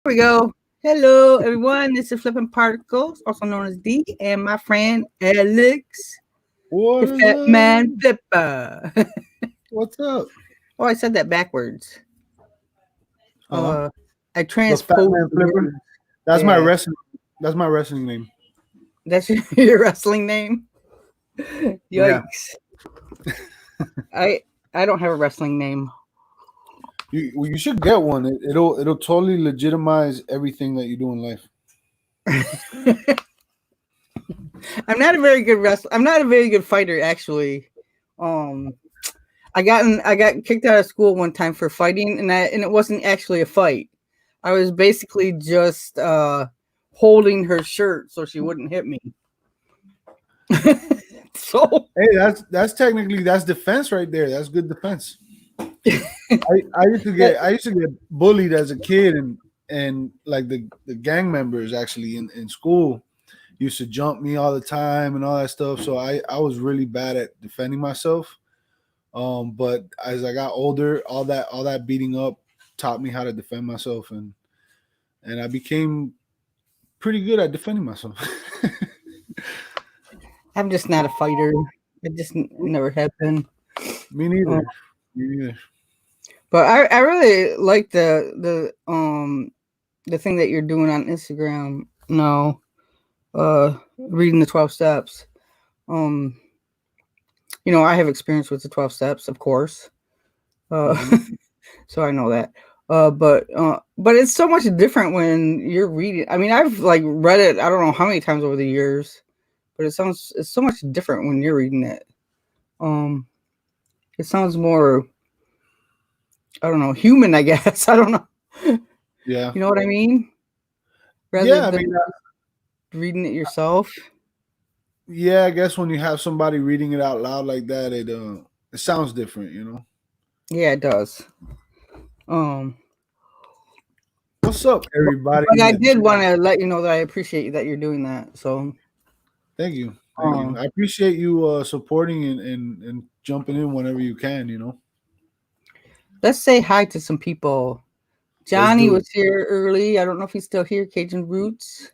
We go. Hello, everyone. This is Flippin'Particles, also known as D, and my friend Alex, the What is Fat up? Man Flipper. What's up? Oh, I said that backwards. Huh? Uh, I The Fat transposed Man the Flipper? word. That's my Yeah, wrestling. That's my wrestling name. that's your wrestling name. Yeah. Yikes! I I don't have a wrestling name. You should get one. It'll totally legitimize everything that you do in life. I'm not a very good wrestler. I'm not a very good fighter, actually. Um, I got kicked out of school one time for fighting, and it wasn't actually a fight. I was basically just holding her shirt so she wouldn't hit me. So Hey, that's defense right there. That's good defense. I used to get bullied as a kid, and like the gang members actually in school used to jump me all the time and all that stuff. So I was really bad at defending myself. But as I got older, all that beating up taught me how to defend myself, and I became pretty good at defending myself. I'm just not a fighter. I just never have been. Me Uh, neither. Me neither. but I really like the thing that you're doing on Instagram. No, reading the 12 steps. Um, I have experience with the 12 steps, of course. Uh, Hmm. so I know that. But it's so much different when you're reading. I mean, I've like read it. I don't know how many times over the years, but it's so much different when you're reading it. Um, it sounds more, I don't know, human. I guess I don't know. Yeah, You know what I mean? Rather yeah. I than mean, reading it yourself. yeah. I guess when you have somebody reading it out loud like that, it sounds different. Yeah, it does. Um, What's up, everybody? but I did want to let you know that I appreciate that you're doing that. So, Thank you, thank you. um, I appreciate you supporting and jumping in whenever you can. let's say hi to some people. Let's Johnny do it. was here early. I don't know if he's still here. Cajun Roots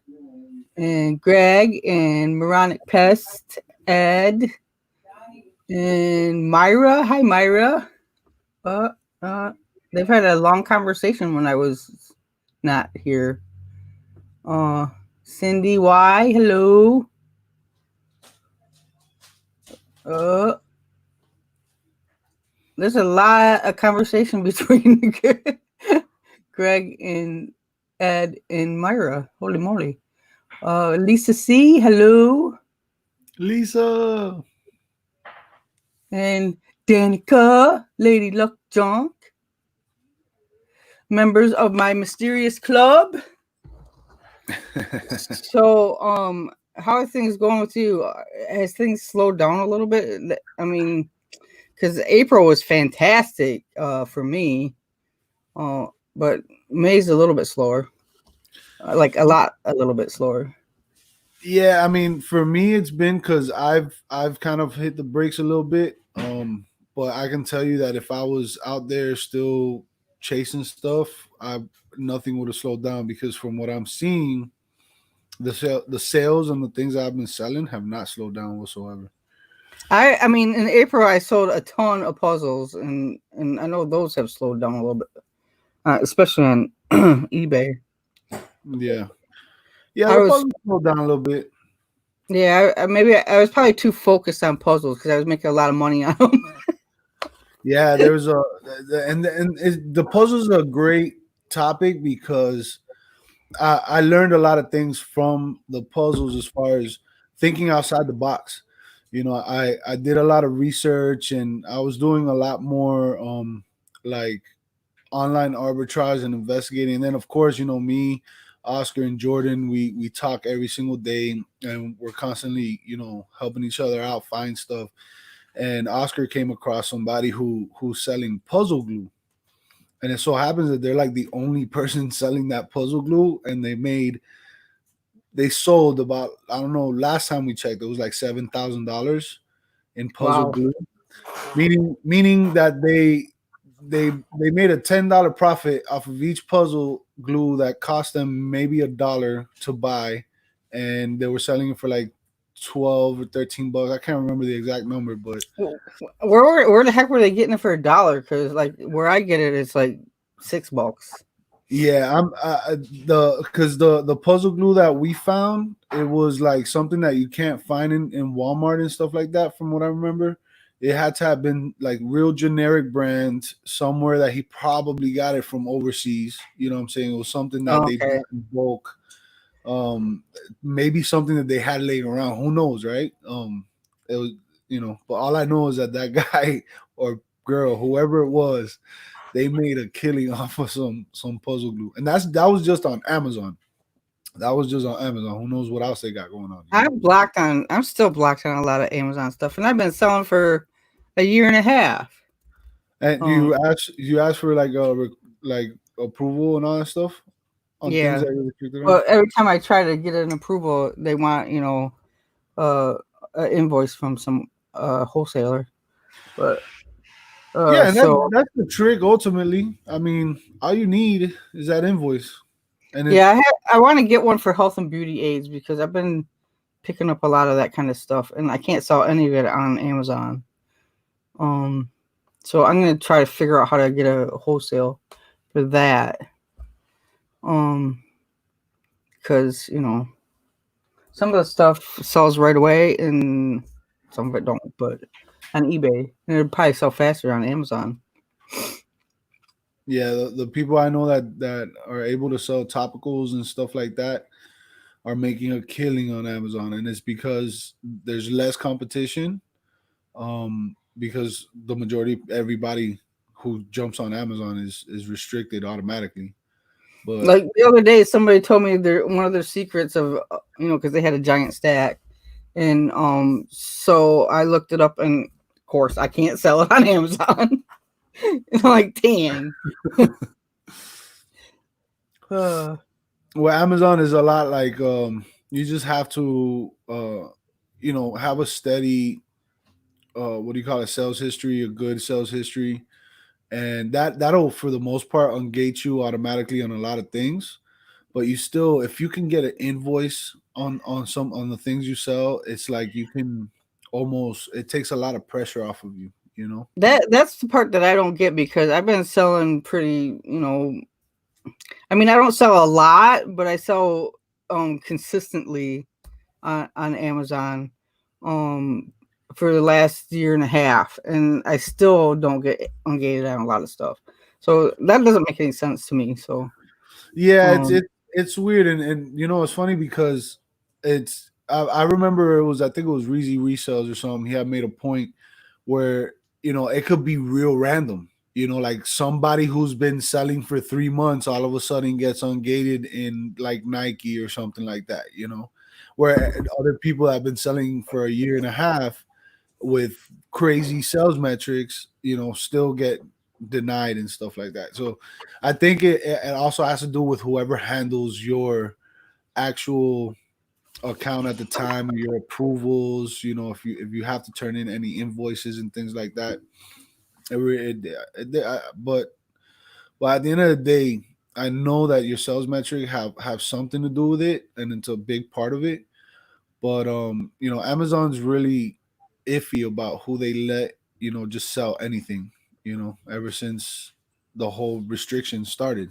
and Greg and Moronic Pest, Ed and Myra. Hi, Myra. Uh, uh, they've had a long conversation when I was not here. Uh, Cindy Y. Hello. Uh, there's a lot of conversation between Greg and Ed and Myra. Holy moly. Lisa C. Hello. Lisa. And Danica, Lady Luck Junk, members of my mysterious club. So, how are things going with you? Has things slowed down a little bit? I mean, because April was fantastic for me, but May's a little bit slower, like a little bit slower. Yeah, I mean, for me, it's been because I've kind of hit the brakes a little bit. But I can tell you that if I was out there still chasing stuff, I nothing would have slowed down because from what I'm seeing, the sales and the things I've been selling have not slowed down whatsoever. I mean, in April I sold a ton of puzzles, and I know those have slowed down a little bit, especially on eBay. Yeah, yeah, I they'll was probably slow down a little bit. Yeah, maybe I was probably too focused on puzzles because I was making a lot of money on them. Yeah, there's a the puzzles are a great topic because I learned a lot of things from the puzzles as far as thinking outside the box. I did a lot of research and I was doing a lot more like online arbitrage and investigating. And then of course, me, Oscar and Jordan, we talk every single day and we're constantly, helping each other out find stuff. And Oscar came across somebody who's selling puzzle glue, and it so happens that they're like the only person selling that puzzle glue, and they sold about, I don't know, last time we checked it was like $7,000 in puzzle Wow. glue, meaning that they made a $10 profit off of each puzzle glue that cost them maybe $1 to buy, and they were selling it for like 12 or 13 bucks. I can't remember the exact number, but Where the heck were they getting it for $1? Because like where I get it, it's like $6. yeah, I'm the because the puzzle glue that we found, it was like something that you can't find in Walmart and stuff like that. From what I remember, it had to have been like real generic brand somewhere that he probably got it from overseas. You know what I'm saying? It was something that they Okay. bought in bulk. Um, Maybe something that they had laying around. Who knows, right? It was, but all I know is that that guy or girl, whoever it was, they made a killing off of some puzzle glue, and that was just on Amazon. That was just on Amazon. Who knows what else they got going on? I'm still blocked on a lot of Amazon stuff, and I've been selling for a year and a half. And Um, you ask for like like approval and all that stuff on things yeah. that you're restricted on. Well, every time I try to get an approval, they want uh, an invoice from some wholesaler. But Yeah, and so that's the trick. Ultimately, I mean, all you need is that invoice, and it. yeah, I want to get one for health and beauty aids because I've been picking up a lot of that kind of stuff, and I can't sell any of it on Amazon. Um, so I'm gonna try to figure out how to get a wholesale for that. Because some of the stuff sells right away, and some of it don't. But on eBay, and it'd probably sell faster on Amazon. Yeah, the people I know that are able to sell topicals and stuff like that are making a killing on Amazon, and it's because there's less competition. Because the majority everybody who jumps on Amazon is restricted automatically. But Like the other day, somebody told me one of their secrets of because they had a giant stack, and so I looked it up, and of course I can't sell it on Amazon. Like, dang. well, Amazon is a lot like you just have to have a steady what do you call it, sales history, a good sales history, and that'll for the most part ungate you automatically on a lot of things. But you still, if you can get an invoice on the things you sell, it's like you can almost, it takes a lot of pressure off of you. That's the part that I don't get because I've been selling pretty, I mean, I don't sell a lot, but I sell consistently on Amazon for the last year and a half, and I still don't get ungated on a lot of stuff. So that doesn't make any sense to me. So Yeah, um it's weird, and it's funny because I remember I think it was Reezy Resells or something. He had made a point where it could be real random. Like somebody who's been selling for 3 months all of a sudden gets ungated in like Nike or something like that. Where other people have been selling for a year and a half with crazy sales metrics, still get denied and stuff like that. So I think it also has to do with whoever handles your actual account at the time, your approvals, if you have to turn in any invoices and things like that. But at the end of the day, I know that your sales metric have something to do with it, and it's a big part of it. But Amazon's really iffy about who they let just sell anything. Ever since the whole restriction started.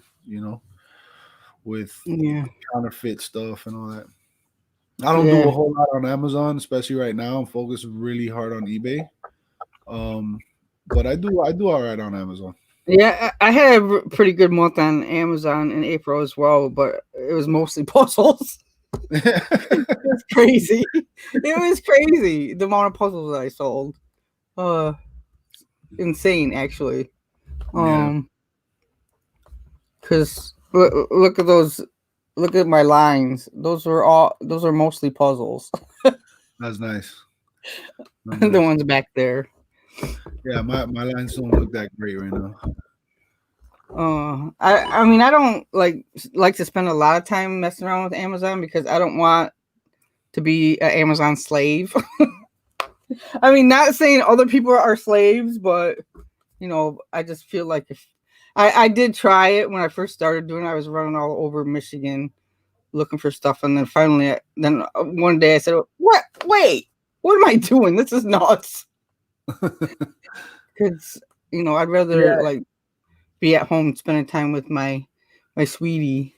With yeah, counterfeit stuff and all that. I don't do a yeah, whole lot on Amazon, especially right now. I'm focused really hard on eBay. But I do all right on Amazon. yeah. I had a pretty good month on Amazon in April as well, but it was mostly puzzles. It's crazy. It was crazy the amount of puzzles that I sold. Uh, Insane actually. Yeah, Um, because look at those. Look at my lines. Those are mostly puzzles. that's nice. That's The nice. ones back there. Yeah, my lines don't look that great right now. I mean I don't like to spend a lot of time messing around with Amazon because I don't want to be an Amazon slave. I mean, not saying other people are slaves, but I just feel like I did try it when I first started doing it. I was running all over Michigan looking for stuff, and then finally, one day I said, "What? Wait, what am I doing? This is nuts." Because I'd rather Yeah, be at home spending time with my sweetie.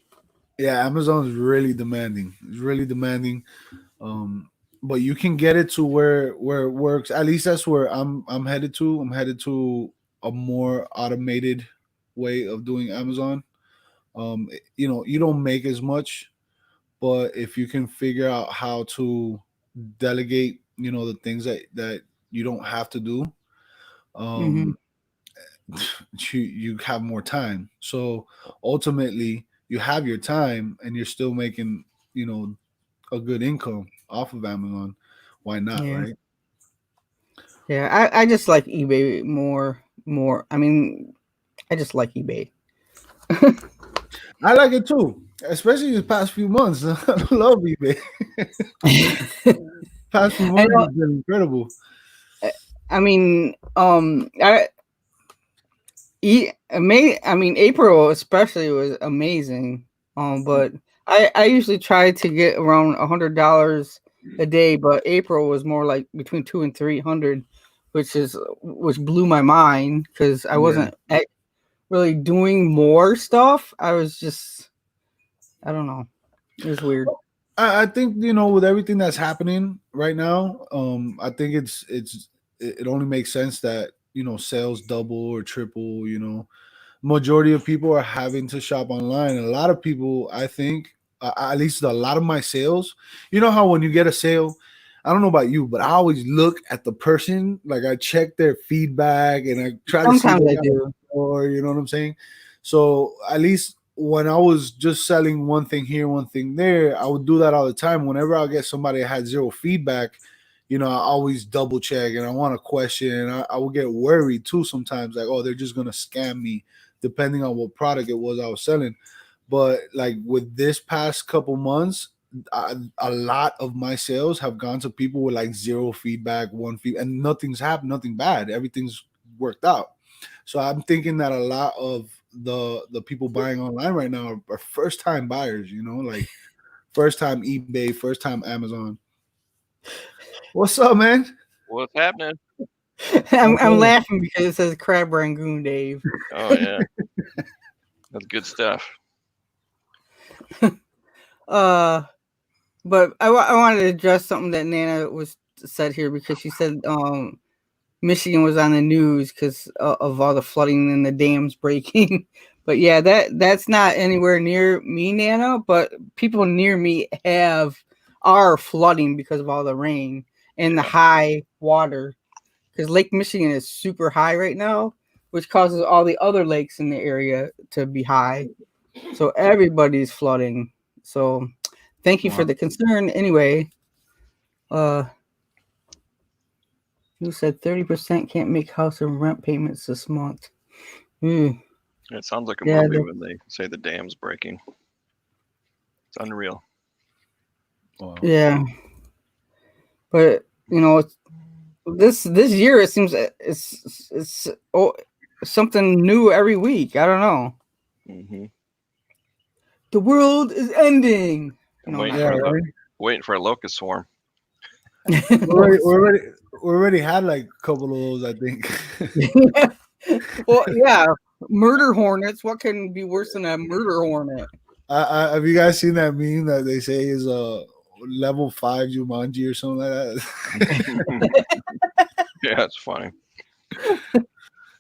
yeah. Amazon is really demanding. It's really demanding. But you can get it to where it works. At least that's where I'm headed to. I'm headed to a more automated way of doing Amazon. You don't make as much, but if you can figure out how to delegate, the things that you don't have to do, Mm-hmm. um, you have more time. So ultimately, you have your time, and you're still making, a good income off of Amazon. Why not, Yeah, right? yeah. I just like eBay more. More. I mean, I just like eBay. I like it too, especially the past few months. I love eBay. Past few I months know. has been incredible. I mean, I mean, April especially was amazing. But I usually try to get around $100 a day, but April was more like between 200 and 300, which blew my mind because I Yeah. wasn't really doing more stuff. I was just, I don't know, it was weird. I think with everything that's happening right now, I think it only makes sense that sales double or triple. Majority of people are having to shop online. A lot of people, I think, at least a lot of my sales. You know how when you get a sale, I don't know about you, but I always look at the person, like I check their feedback and I try to see Sometimes what I kind of do. store. You know what I'm saying? So at least when I was just selling one thing here, one thing there, I would do that all the time. Whenever I get somebody that had zero feedback, I always double check and I want to question. And I would get worried too sometimes, like, oh, they're just gonna scam me, depending on what product it was I was selling. But like with this past couple months, a lot of my sales have gone to people with like zero feedback, one feed, and nothing's happened, nothing bad. Everything's worked out. So I'm thinking that a lot of the people buying online right now are first time buyers. Like first time eBay, first time Amazon. What's up, man? What's happening? I'm Okay. laughing because it says Crab Rangoon Dave. Oh yeah, that's good stuff. Uh, but I wanted to address something that Nana was said here because she said Michigan was on the news because of all the flooding and the dams breaking. But yeah, that's not anywhere near me, Nana. But people near me are flooding because of all the rain and the Yeah. high water. Because Lake Michigan is super high right now, which causes all the other lakes in the area to be high. So everybody's flooding. So thank you for Wow. the concern. Anyway, uh, who said 30% can't make house and rent payments this month? Mm, It sounds like a yeah, movie when they say the dam's breaking. It's unreal. Wow. yeah. But this year it seems it's something new every week. I don't know. Hmm. The world is ending. I'm No, waiting not Yeah, for really. the right. waiting for a locust swarm. We already, we already, we already had like a couple of those, I think. Well, yeah, murder hornets. What can be worse than a murder hornet? Have you guys seen that meme that they say is a level 5 Jumanji or something like that? Yeah, it's funny.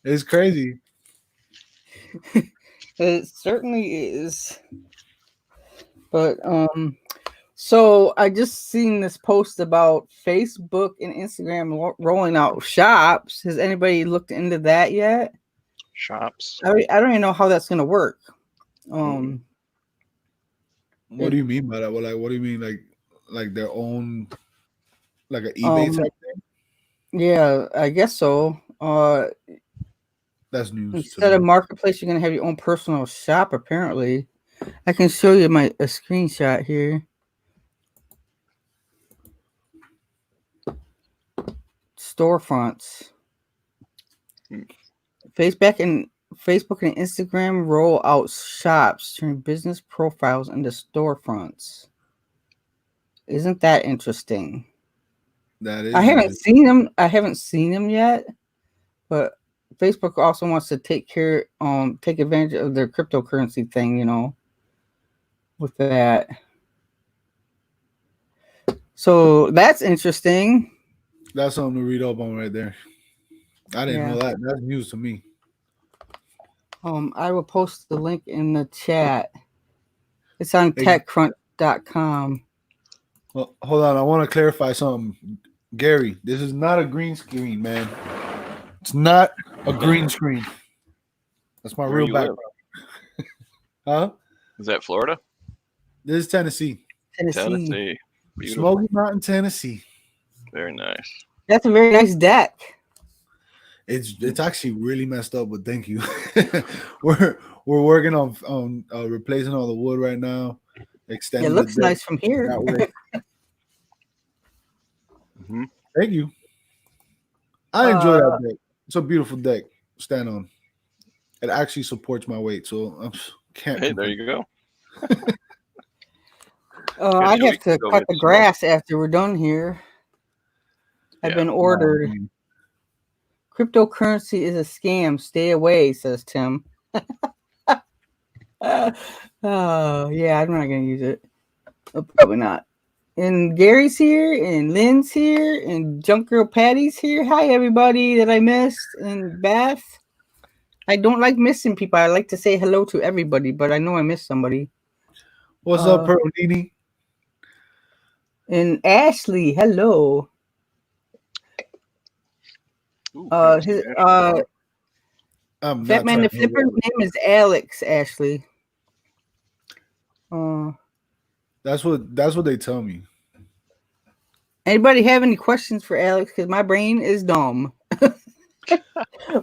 It's crazy. It certainly is. But so I just seen this post about Facebook and Instagram rolling out shops. Has anybody looked into that yet? Shops. I don't even know how that's gonna work. Mm-mm. What It, do you mean by that? Well, like, what do you mean, like their own, like an eBay um, type thing? yeah, I guess so. That's news to Instead of me. marketplace, you're gonna have your own personal shop. Apparently, I can show you a screenshot here. Storefronts. Mm. Facebook and Facebook and Instagram roll out shops, turn business profiles into storefronts. Isn't that interesting? That is I haven't interesting. seen them. I haven't seen them yet, but Facebook also wants to take advantage of their cryptocurrency thing, with that. So that's interesting. That's something to read up on right there. I didn't Yeah. know that. That's news to me. I will post the link in the chat. It's on Hey. techcrunch.com. Well, hold on. I want to clarify something. Gary, this is not a green screen, man. It's not a green screen. That's my Where real you background. Huh? Is that Florida? This is Tennessee. Tennessee. Beautiful. Smoky Mountain, Tennessee. Very nice. That's a very nice deck. It's actually really messed up, but thank you. we're working on replacing all the wood right now. Extending It looks the deck nice from here. that way. Mm-hmm. Thank you. I enjoy that deck. It's a beautiful deck. Stand on. It actually supports my weight, so I can't. Hey, there you go. I have to cut the grass after we're done here. I've been ordered. Cryptocurrency is a scam. Stay away, says Tim. Oh, yeah, I'm not going to use it. Probably not. And Gary's here, and Lynn's here, and Junk Girl Patty's here. Hi, everybody that I missed, and Beth. I don't like missing people. I like to say hello to everybody, but I know I missed somebody. What's up, Perlini? And Ashley, hello. Fatman the Flipper's name is Alex, Ashley. That's what they tell me. Anybody have any questions for Alex? Because my brain is dumb.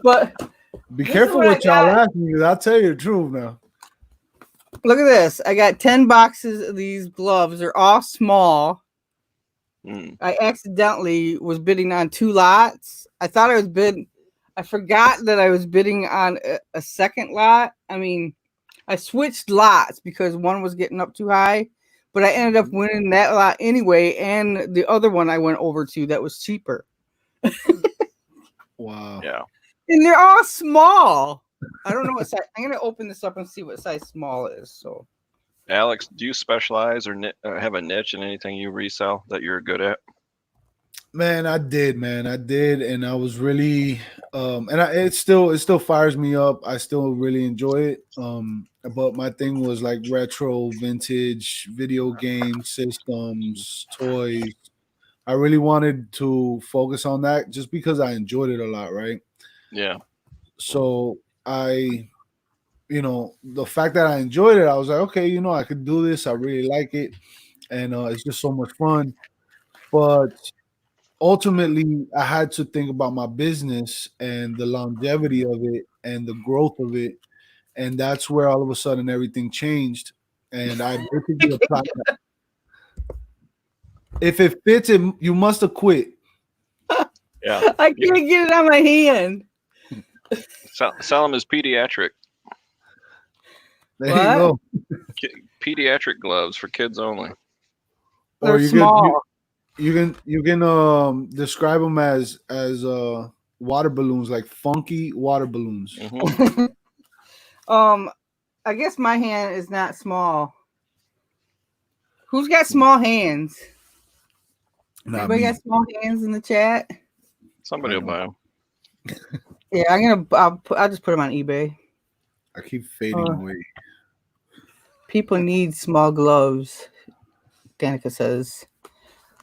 But be careful what y'all ask me, because I'll tell you the truth now. Look at this. I got 10 boxes of these gloves. They're all small. I accidentally was bidding on 2 lots. I thought I was bidding. I forgot that I was bidding on a second lot. I mean, I switched lots because one was getting up too high, but I ended up winning that lot anyway. And the other one I went over to that was cheaper. Wow. Yeah. And they're all small. I don't know what size. I'm going to open this up and see what size small is. So, Alex, do you specialize or have a niche in anything you resell that you're good at? Man, I did, and I was really, it still fires me up. I still really enjoy it. But my thing was like retro, vintage, video game systems, toys. I really wanted to focus on that just because I enjoyed it a lot, right? Yeah. So the fact that I enjoyed it, I was like, okay, I could do this. I really like it, and it's just so much fun. But ultimately, I had to think about my business and the longevity of it and the growth of it, and that's where all of a sudden everything changed. And I basically applied that. If it fits, you must have quit. Yeah, I can't get it on my hand. Sell them as pediatric. There you go. Pediatric gloves for kids only. They're small. You can describe them as water balloons, like funky water balloons. Mm-hmm. I guess my hand is not small. Who's got small hands? Anybody got small hands in the chat? Somebody will buy them. Yeah, I'll just put them on eBay. I keep fading away. People need small gloves, Danica says.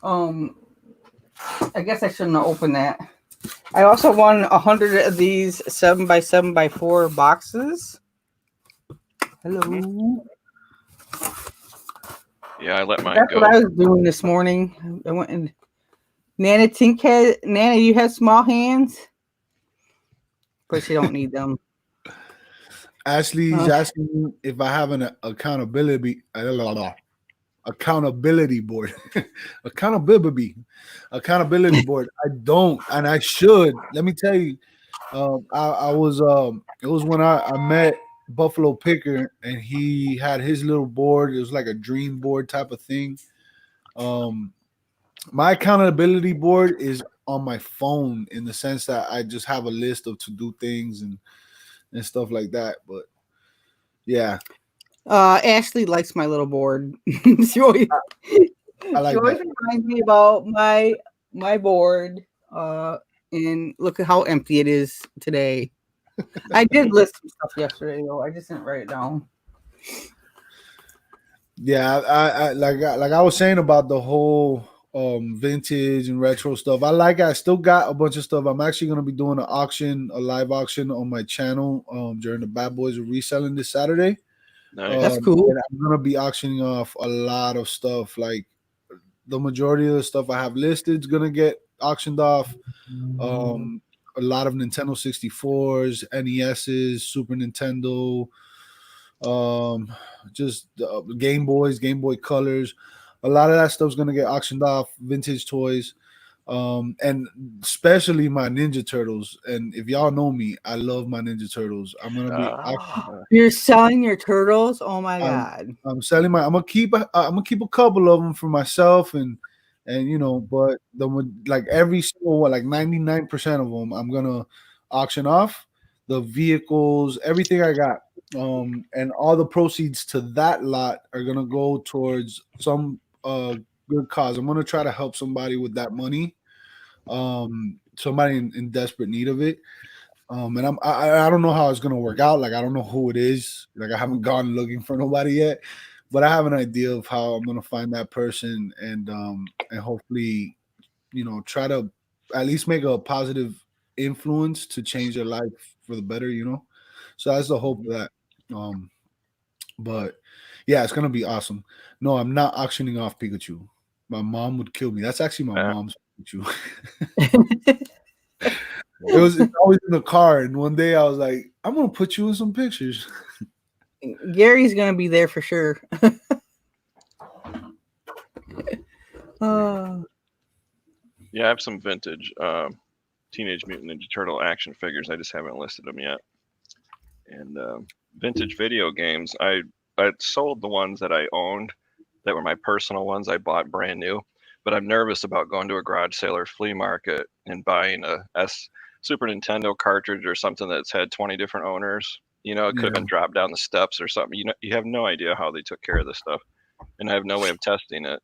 I guess I shouldn't have opened that. I also won 100 of these 7x7x4 boxes. Hello. Yeah, I let mine That's go. what I was doing this morning. I went and Nana you have small hands, but you don't need them. Ashley's asking me if I have an accountability board. accountability board. I don't, and I should. Let me tell you, I was It was when I met Buffalo Picker, and he had his little board. It was like a dream board type of thing. Um, my accountability board is on my phone in the sense that I just have a list of to do things and stuff like that. But yeah, Ashley likes my little board. she always, I she like always that. reminds me about my board. And look at how empty it is today. I did list some stuff yesterday though. I just didn't write it down. Yeah, like I was saying about the whole vintage and retro stuff. I still got a bunch of stuff. I'm actually gonna be doing a live auction on my channel during the Bad Boys of Reselling this Saturday. Nice. That's cool. And I'm gonna be auctioning off a lot of stuff. Like the majority of the stuff I have listed is gonna get auctioned off. Um, a lot of Nintendo 64s, NESs, Super Nintendo, um, just Game Boys, Game Boy Colors. A lot of that stuff's gonna get auctioned off. Vintage toys, and especially my Ninja Turtles. And if y'all know me, I love my Ninja Turtles. Uh, You're selling your turtles? Oh my I'm god. I'm selling my. I'm gonna keep a couple of them for myself and but like every single one, like 99% of them, I'm gonna auction off the vehicles, everything I got. And all the proceeds to that lot are gonna go towards some good cause. I'm gonna try to help somebody with that money. Somebody in desperate need of it. And I don't know how it's gonna work out. Like I don't know who it is. Like I haven't gone looking for nobody yet, but I have an idea of how I'm gonna find that person and hopefully try to at least make a positive influence to change their life for the better. So that's the hope of that. Um, but yeah, it's gonna be awesome. No, I'm not auctioning off Pikachu. My mom would kill me. That's actually my uh, mom's Pikachu. It's always in the car, and one day I was like, I'm gonna put you in some pictures. Gary's gonna be there for sure. Uh, yeah, I have some vintage Teenage Mutant Ninja Turtle action figures. I just haven't listed them yet. And vintage video games. I sold the ones that I owned that were my personal ones. I bought brand new, but I'm nervous about going to a garage sale or flea market and buying a Super Nintendo cartridge or something that's had 20 different owners. It could have Yeah, been dropped down the steps or something. You have no idea how they took care of this stuff, and I have no way of testing it.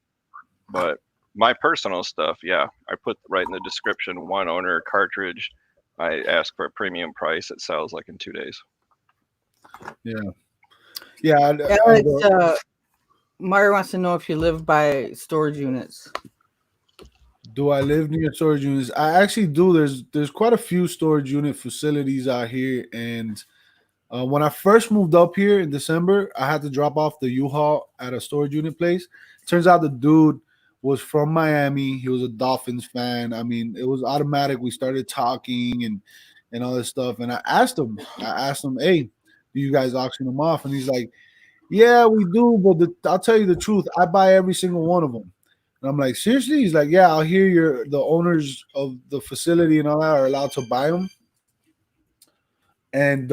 But my personal stuff, yeah, I put right in the description, one owner cartridge. I ask for a premium price. It sells like in 2 days. yeah, yeah. Alex, Mario wants to know if you live by storage units. Do I live near storage units? I actually do. There's quite a few storage unit facilities out here, and when I first moved up here in December, I had to drop off the U-Haul at a storage unit place. Turns out the dude was from Miami. He was a Dolphins fan. I mean, it was automatic. We started talking and all this stuff. And I asked him, hey, do you guys auction them off? And he's like, yeah, we do. But I'll tell you the truth. I buy every single one of them. And I'm like, seriously? He's like, yeah, I'll hear the owners of the facility and all that are allowed to buy them. And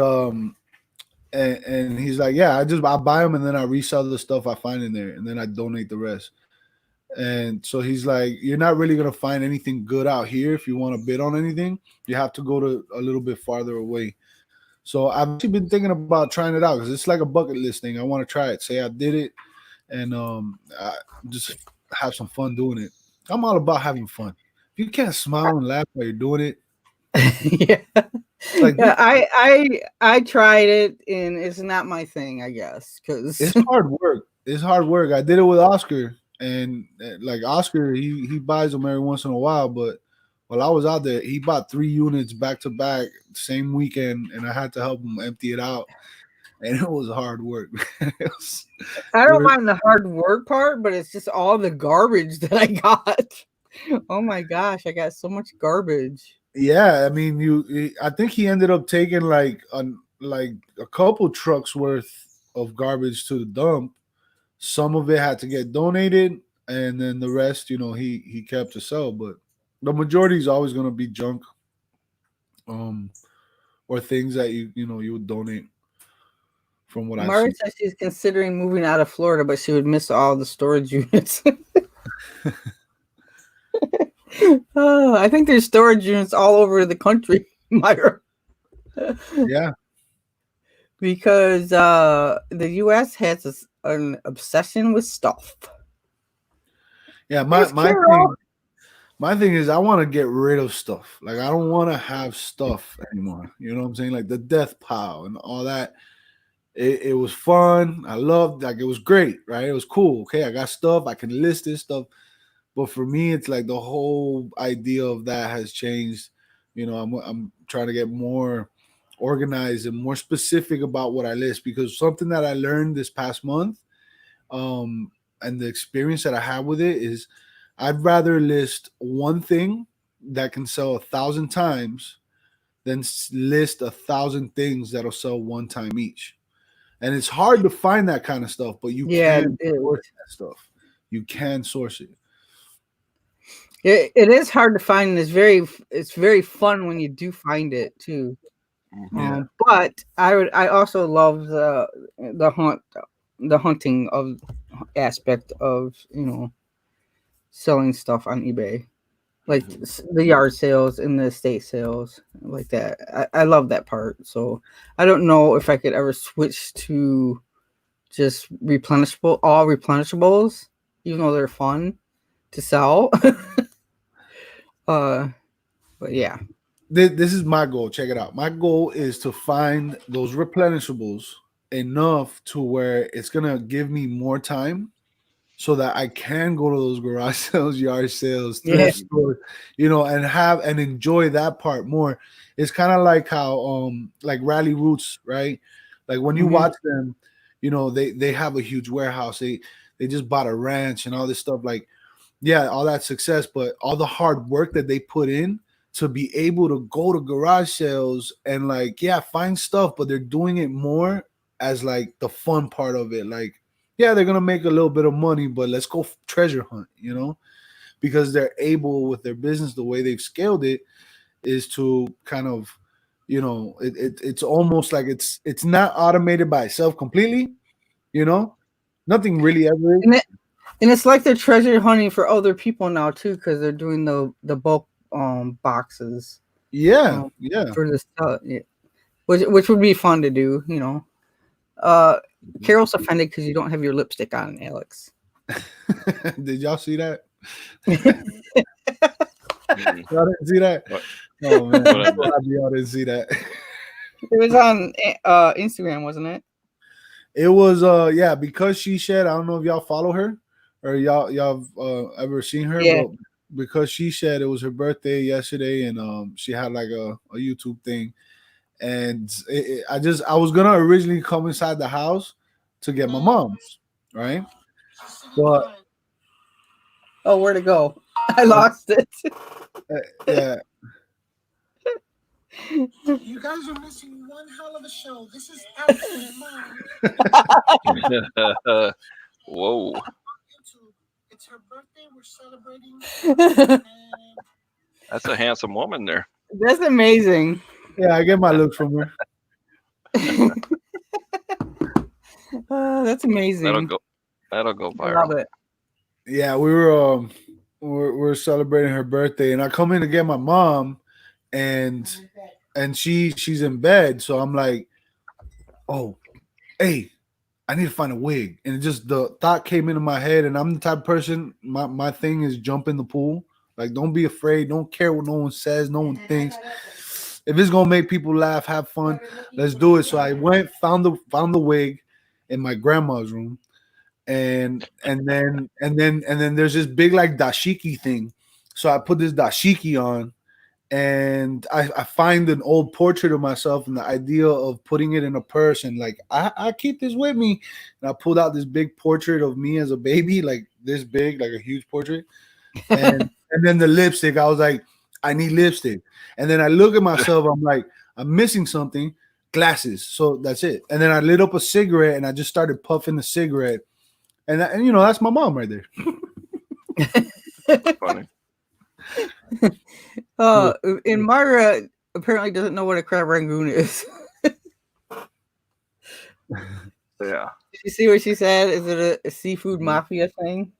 and he's like, yeah, I buy them and then I resell the stuff I find in there and then I donate the rest. And so he's like, you're not really gonna find anything good out here if you want to bid on anything. You have to go to a little bit farther away. So I've actually been thinking about trying it out because it's like a bucket list thing. I want to try it. Say I did it, and I just have some fun doing it. I'm all about having fun. If you can't smile and laugh while you're doing it, Yeah. it's like Yeah, I tried it and it's not my thing, I guess, because it's hard work. It's hard work. I did it with Oscar, and like Oscar, he buys them every once in a while. But while I was out there, he bought 3 units back to back same weekend, and I had to help him empty it out, and it was hard work. It was- I don't mind the hard work part, but it's just all the garbage that I got. Oh my gosh, I got so much garbage. yeah, I mean, I think he ended up taking like a couple trucks worth of garbage to the dump. Some of it had to get donated, and then the rest, he kept to sell. But the majority is always going to be junk. Um, or things that you would donate from what I Mara see. says she's considering moving out of Florida, but she would miss all the storage units. I think there's storage units all over the country, Myra. Yeah. Because the U.S. has an obsession with stuff. Yeah, Yes, Carol. my thing is I want to get rid of stuff. Like I don't want to have stuff anymore. You know what I'm saying? Like the death pile and all that. It was fun. I loved, like, it was great, right? It was cool. Okay, I got stuff. I can list this stuff. But for me, it's like the whole idea of that has changed. I'm trying to get more organized and more specific about what I list, because something that I learned this past month, and the experience that I have with it is I'd rather list one thing that can sell 1,000 times than list 1,000 things that'll sell one time each. And it's hard to find that kind of stuff, but you can source that stuff. You can source it. It is hard to find, and it's very fun when you do find it too. Yeah. But I also love the hunting of aspect of selling stuff on eBay, like the yard sales and the estate sales like that. I love that part. So I don't know if I could ever switch to just all replenishables, even though they're fun to sell. But yeah. This is my goal. Check it out. My goal is to find those replenishables enough to where it's gonna give me more time, so that I can go to those garage sales, yard sales, thrift stores, and enjoy that part more. It's kind of like how like Rally Roots, right? Like when you watch them, they have a huge warehouse. They just bought a ranch and all this stuff. Like, yeah, all that success, but all the hard work that they put in to be able to go to garage sales and, like, yeah, find stuff, but they're doing it more as like the fun part of it. Like, yeah, they're gonna make a little bit of money, but let's go treasure hunt, because they're able with their business, the way they've scaled it, is to kind of, it's almost like it's not automated by itself completely, nothing really ever is. And it's like they're treasure hunting for other people now too, because they're doing the bulk boxes. Yeah. For the stuff, which would be fun to do, Carol's offended because you don't have your lipstick on, Alex. Did y'all see that? Y'all didn't see that? Oh man, y'all didn't see that. It was on Instagram, wasn't it? It was yeah, because she said, I don't know if y'all follow her or y'all ever seen her, but because she said it was her birthday yesterday, and she had like a YouTube thing. And I was gonna originally come inside the house to get my mom's, right? But where'd it go? I lost it. Yeah. You guys are missing one hell of a show. This is Outfit Mom. Whoa. It's her birthday. We're celebrating. That's a handsome woman there. That's amazing. Yeah, I get my look from her. That's amazing. That'll go viral. I love it. Yeah, we're celebrating her birthday, and I come in to get my mom, and she's in bed, so I'm like, oh, hey, I need to find a wig. And just the thought came into my head, and I'm the type of person, my thing is jump in the pool. Like, don't be afraid, don't care what no one says, no one thinks. If it's gonna make people laugh, have fun, let's do it. So I went, found the wig in my grandma's room, and then there's this big like dashiki thing. So I put this dashiki on, and I find an old portrait of myself, and the idea of putting it in a purse, and like I keep this with me. And I pulled out this big portrait of me as a baby, like this big, like a huge portrait. And then the lipstick, I was like, I need lipstick. And then I look at myself, I'm like, I'm missing something, glasses. So that's it. And then I lit up a cigarette, and I just started puffing the cigarette. And that's my mom right there. Funny. And Myra, apparently doesn't know what a crab rangoon is. Yeah. Did you see what she said? Is it a seafood Mhm. mafia thing?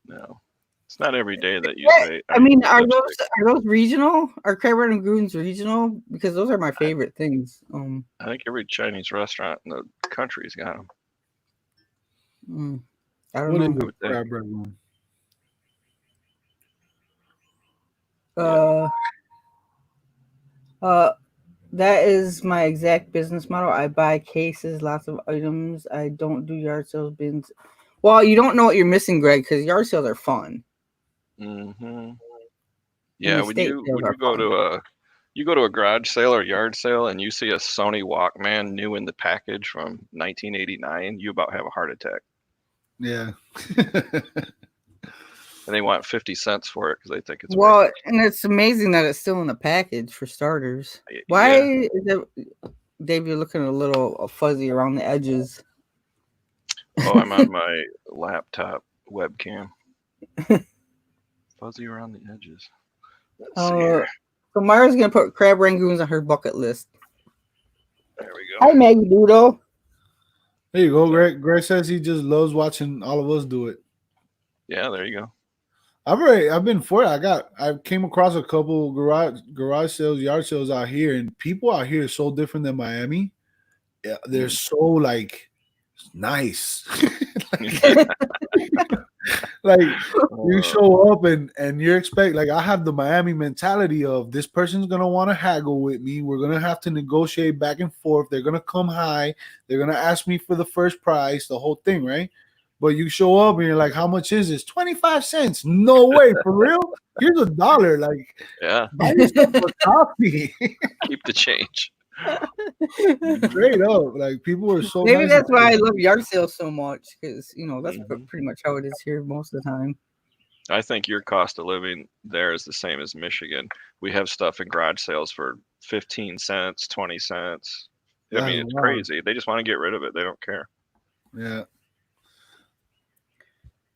No. It's not every day that you Yeah, say. I mean, use are lipstick. those regional? Are crab rangoons regional? Because those are my favorite things. I think every Chinese restaurant in the country's got them. I don't What is know. a would think. crab rangoon? That is my exact business model. I buy cases, lots of items. I don't do yard sales bins. Well, you don't know what you're missing, Greg, because yard sales are fun. Mm-hmm. And Yeah, estate sales when are fun. you go to a garage sale or yard sale and you see a Sony Walkman new in the package from 1989, you about have a heart attack. Yeah. And they want 50 cents for it because they think it's Well, worth it. and it's amazing that it's still in the package for starters. Why Yeah. is it, Dave? You're looking a little fuzzy around the edges. Oh, I'm on my laptop webcam. Fuzzy around the edges. Let's see here. So Myra's gonna put crab rangoons on her bucket list. There we Hi, go. Maggie Doodle. There you go. Greg says he just loves watching all of us do it. Yeah, there you go. I've been for it. I came across a couple garage sales, yard sales out here, and people out here are so different than Miami. Yeah, they're so like nice. Like you show up and you expect, like, I have the Miami mentality of this person's gonna want to haggle with me. We're gonna have to negotiate back and forth. They're gonna come high. They're gonna ask me for the first price, the whole thing, right? But you show up and you're like, how much is this? 25 cents. No way, for real? Here's $1. Like, Yeah, buy yourself a coffee. keep the change. Straight up. Like, people are so Maybe nice. that's why I love yard sales so much, because that's Mhm. pretty much how it is here most of the time. I think your cost of living there is the same as Michigan. We have stuff in garage sales for 15 cents, 20 cents. I mean, it's crazy. They just want to get rid of it. They don't care. Yeah.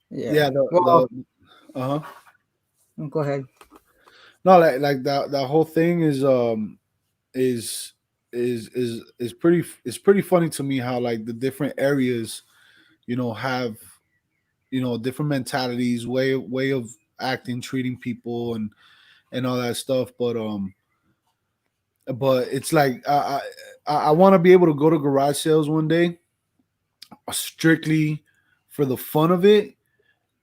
Yeah. Go ahead. No, like that whole thing is pretty funny to me how, like, the different areas, have, different mentalities, way of acting, treating people, and all that stuff. But it's like I want to be able to go to garage sales one day, strictly for the fun of it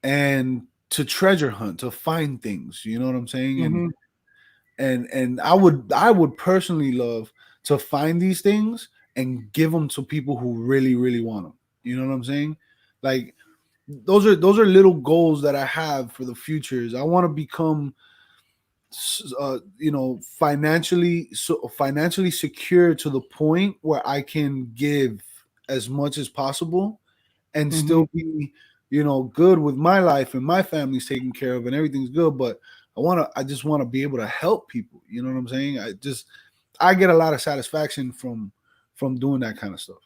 and to treasure hunt, to find things. You know what I'm saying? Mhm. And I would personally love to find these things and give them to people who really want them. You know what I'm saying? Like, those are little goals that I have for the futures. I want to become financially secure to the point where I can give as much as possible and still be good with my life and my family's taken care of and everything's good. But I just want to be able to help people. You know what I'm saying? I get a lot of satisfaction from doing that kind of stuff,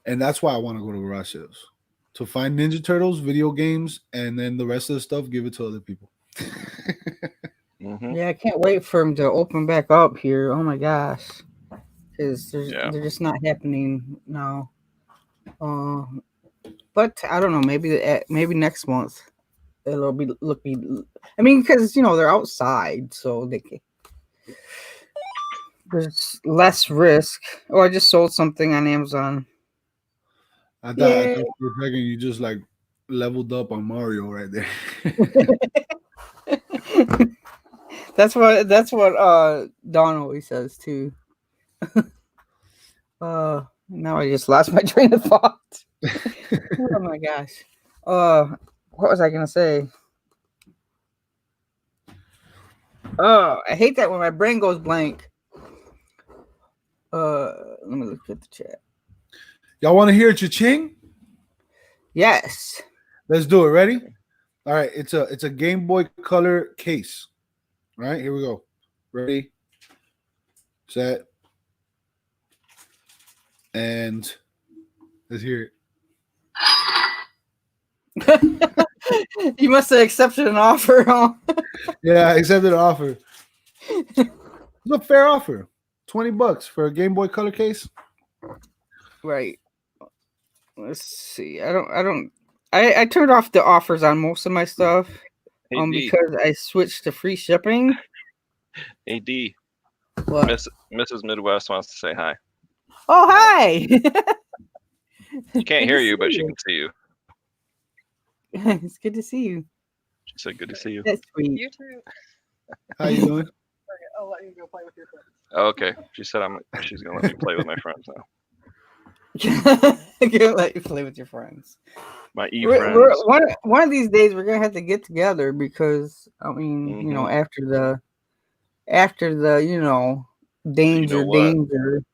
and that's why I want to go to garage sales, to find Ninja Turtles, video games, and then the rest of the stuff, give it to other people. Mm-hmm. Yeah, I can't wait for them to open back up here. Oh my gosh, because they're just not happening now. But I don't know. Maybe next month it'll be I mean, because they're outside, so there's less risk. Oh, I just sold something on Amazon. I thought for a second you just like leveled up on Mario right there. That's what Don always says too. Now I just lost my train of thought. Oh my gosh. What was I gonna say? Oh, I hate that when my brain goes blank. Let me look at the chat. Y'all want to hear cha-ching? Yes. Let's do it. Ready? All right. It's a Game Boy Color case. All right, here we go. Ready, set, and let's hear it. You must have accepted an offer, huh? Yeah, I accepted the offer. It's a fair offer. $20 for a Game Boy Color case. Right. Let's see. I turned off the offers on most of my stuff. Hey, D. Because I switched to free shipping. Hey, D. What? Mrs. Midwest wants to say hi. Oh, hi. She can't hear you, but she can see you. It's good to see you. She said, "Good to see you." That's sweet. You too. How you doing? Okay, I'll let you go play with your friends. Oh, okay. She said she's gonna let me play with my friends now. I'm gonna let you play with your friends. My We're, friends. one of these days we're gonna have to get together because I mean, you know, after the danger.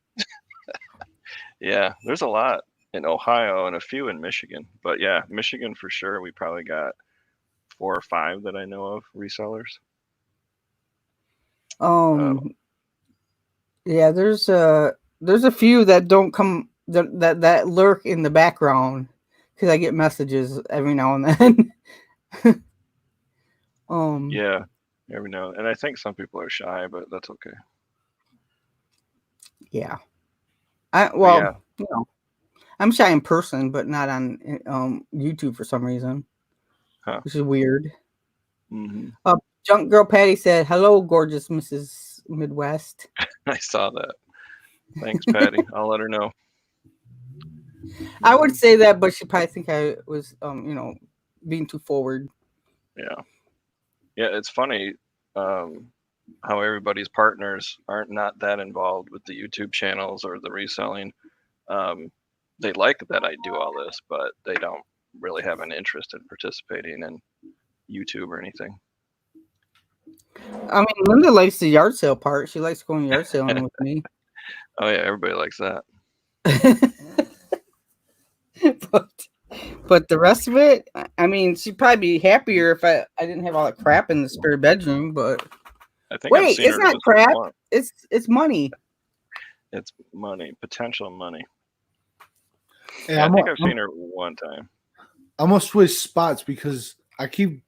Yeah, there's a lot in Ohio and a few in Michigan, but yeah, Michigan for sure. We probably got 4 or 5 that I know of resellers. Yeah, there's a few that don't come that lurk in the background because I get messages every now and then. Yeah, every now and I think some people are shy, but that's okay. Yeah. Yeah. You know, I'm shy in person, but not on YouTube for some reason, which is weird. Junk Girl Patty said, "Hello, gorgeous Mrs. Midwest." I saw that. Thanks, Patty. I'll let her know. I would say that, but she probably think I was, being too forward. Yeah. Yeah, it's funny how everybody's partners aren't not that involved with the YouTube channels or the reselling. They like that I do all this, but they don't really have an interest in participating in YouTube or anything. I mean, Linda likes the yard sale part. She likes going yard sailing with me. Oh yeah, everybody likes that. But the rest of it, I mean, she'd probably be happier if I didn't have all that crap in the spare bedroom. But I think wait, it's not crap. It's money. It's money, potential money. Yeah, I think I've seen her one time. I'm gonna switch spots because I keep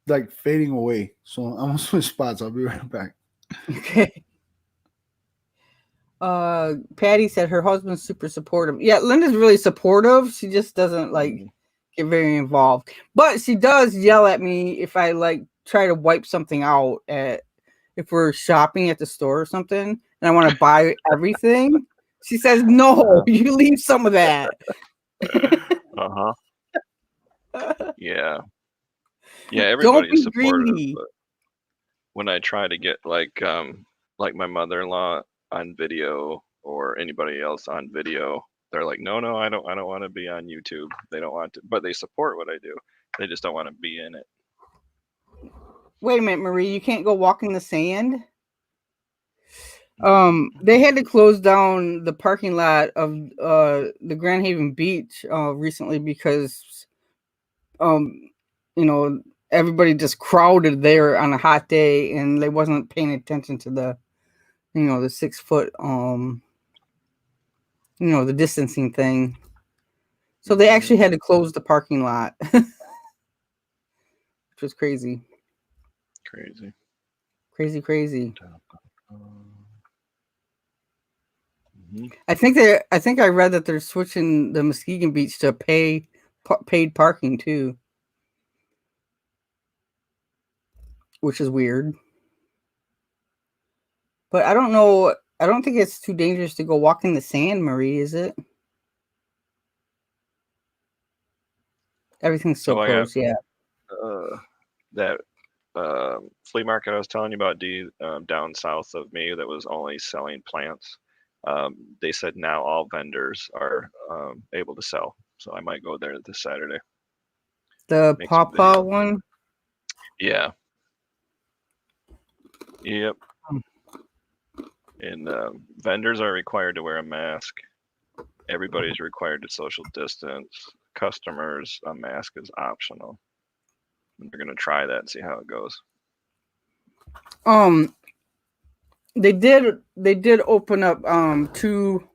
like fading away. So I'm gonna switch spots. I'll be right back. Okay. Patty said her husband's super supportive. Yeah, Linda's really supportive. She just doesn't get very involved. But she does yell at me if I try to wipe something out if we're shopping at the store or something and I want to buy everything. She says, "No, you leave some of that." Yeah. Yeah, everybody's supportive. Greedy. But when I try to get like my mother-in-law on video or anybody else on video, they're like, no, I don't want to be on YouTube. They don't want to, but they support what I do. They just don't want to be in it. Wait a minute, Marie, you can't go walk in the sand? They had to close down the parking lot of the Grand Haven Beach recently because everybody just crowded there on a hot day and they wasn't paying attention to the the 6 foot the distancing thing. So they actually had to close the parking lot. Which was crazy. Crazy. I think I read that they're switching the Muskegon Beach to paid parking too, which is weird. But I don't know. I don't think it's too dangerous to go walk in the sand, Marie. Is it? Everything's so close. Yeah. That flea market I was telling you about, down south of me, that was only selling plants. They said now all vendors are able to sell, so I might go there this Saturday. The pawpaw one? Yeah. Yep. And vendors are required to wear a mask. Everybody's required to social distance. Customers, a mask is optional. And they're going to try that and see how it goes. They did open up 2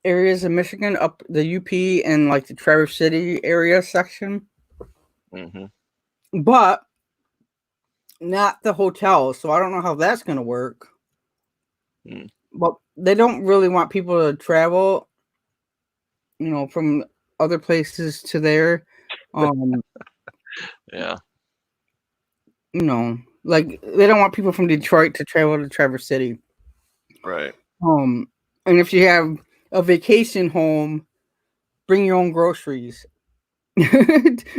areas in Michigan, up the UP and the Traverse City area section. Mm-hmm. but not the hotel. So I don't know how that's going to work. Mm. But they don't really want people to travel, from other places to there. Yeah. Like they don't want people from Detroit to travel to Traverse City. Right. And if you have a vacation home, bring your own groceries.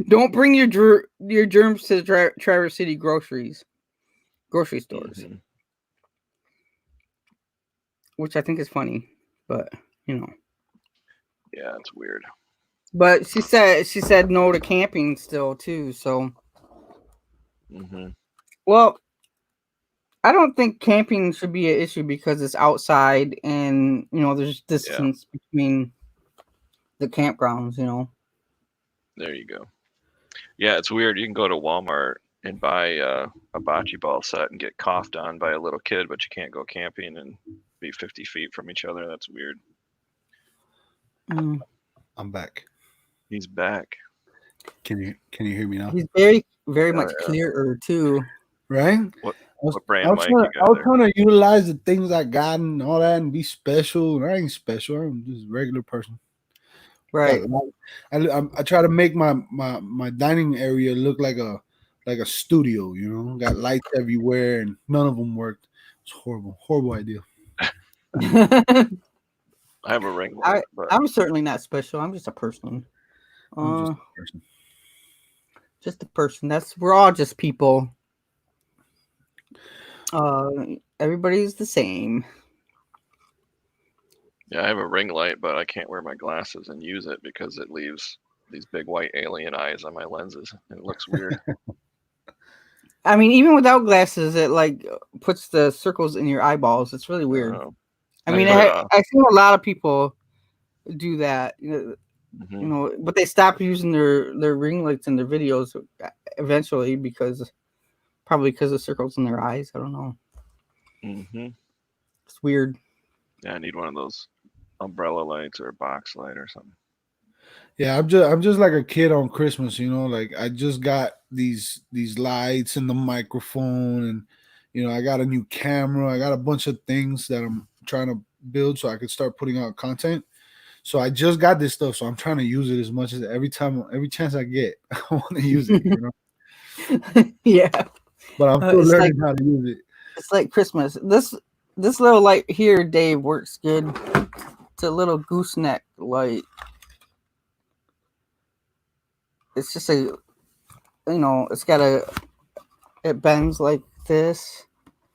Don't bring your germs to the Traverse City grocery stores, Mm-hmm. which I think is funny, but Yeah, it's weird. But she said no to camping still too. So, Mm-hmm. well, I don't think camping should be an issue because it's outside and there's distance between the campgrounds. There you go. Yeah, it's weird. You can go to Walmart and buy a bocce ball set and get coughed on by a little kid, but you can't go camping and be 50 feet from each other. That's weird. I'm back. He's back. Can you hear me now? He's very, very Oh, much yeah. clearer too. Right? What I was brand mic trying, you got there? trying to utilize the things I got and all that and be special. And I ain't special. I'm just a regular person. Right. I try to make my dining area look like a studio. Got lights everywhere and none of them worked. It's horrible idea. I have a ring light, but I'm certainly not special. I'm just a person. I'm just a person. Just a person. We're all just people. Everybody's the same. yeah, I have a ring light, but I can't wear my glasses and use it because it leaves these big white alien eyes on my lenses, and it looks weird. I mean, even without glasses, it like puts the circles in your eyeballs. It's really weird. I mean, I've seen a lot of people do that. Mm-hmm. But they stop using their ring lights in their videos eventually probably because of circles in their eyes. I don't know. Mm-hmm. It's weird. Yeah, I need one of those umbrella lights or a box light or something. Yeah, I'm just like a kid on Christmas, like I just got these lights and the microphone and I got a new camera. I got a bunch of things that I'm trying to build so I could start putting out content. So I just got this stuff, so I'm trying to use it as much as every chance I get, I want to use it, Yeah. But I'm still learning how to use it. It's like Christmas. This little light here, Dave, works good. It's a little gooseneck light. It's just it's got it bends like this.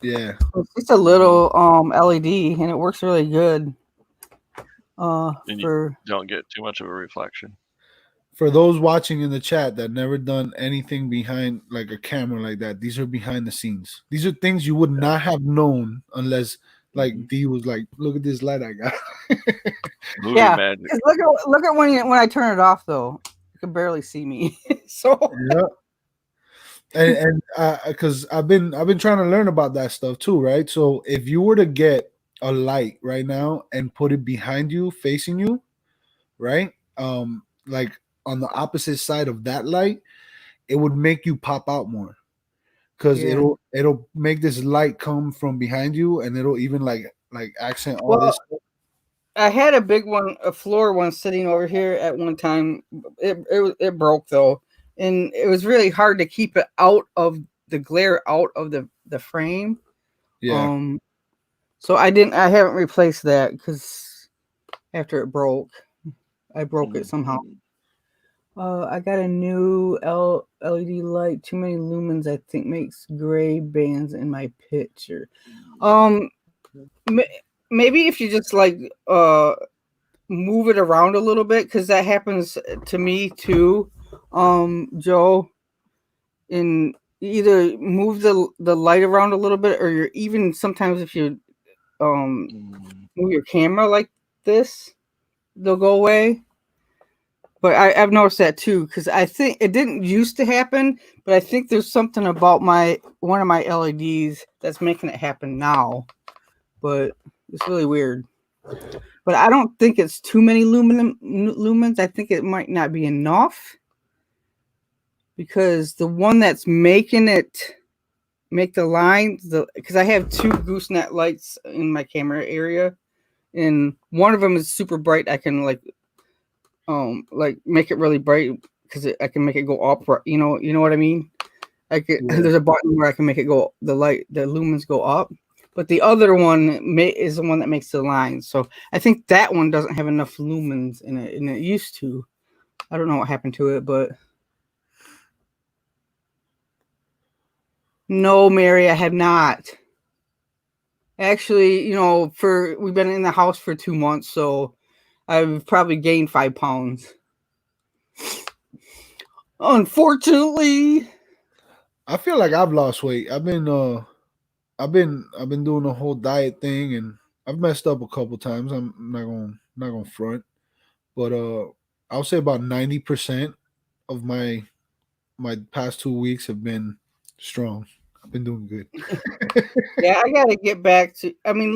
Yeah. It's just a little LED and it works really good. And you don't get too much of a reflection. For those watching in the chat that never done anything behind like a camera like that, these are behind the scenes. These are things you would not have known unless like D was like, look at this light I got. Yeah. Magic. Look at when I turn it off though. You can barely see me. So yeah. And because I've been trying to learn about that stuff too, right? So if you were to get a light right now and put it behind you, facing you, right? Like on the opposite side of that light, it would make you pop out more because it'll make this light come from behind you, and it'll even like accent all this stuff. I had a big one, a floor one sitting over here at one time. It broke though, and it was really hard to keep it out of the glare out of the frame. Yeah. So I haven't replaced that because after it broke, I broke it somehow. I got a new LED light. Too many lumens, I think, makes gray bands in my picture. Maybe if you just like move it around a little bit, because that happens to me too, Joe. And either move the light around a little bit, or you're even sometimes if you move your camera like this, they'll go away. But I've noticed that too, because I think it didn't used to happen, but I think there's something about one of my LEDs that's making it happen now. But it's really weird. But I don't think it's too many lumens. I think it might not be enough. because the one that's make the lines, because I have 2 gooseneck lights in my camera area, and one of them is super bright. I can like make it really bright because I can make it go up. You know what I mean? There's a button where I can make it go the lumens go up. But the other one is the one that makes the lines. So I think that one doesn't have enough lumens in it, and it used to. I don't know what happened to it, but no, Mary, I have not. Actually, we've been in the house for 2 months, so I've probably gained 5 pounds. Unfortunately, I feel like I've lost weight. I've been doing the whole diet thing, and I've messed up a couple times. I'm not gonna front, but I'll say about 90% of my past 2 weeks have been strong. I've been doing good. yeah, I gotta get back to. I mean,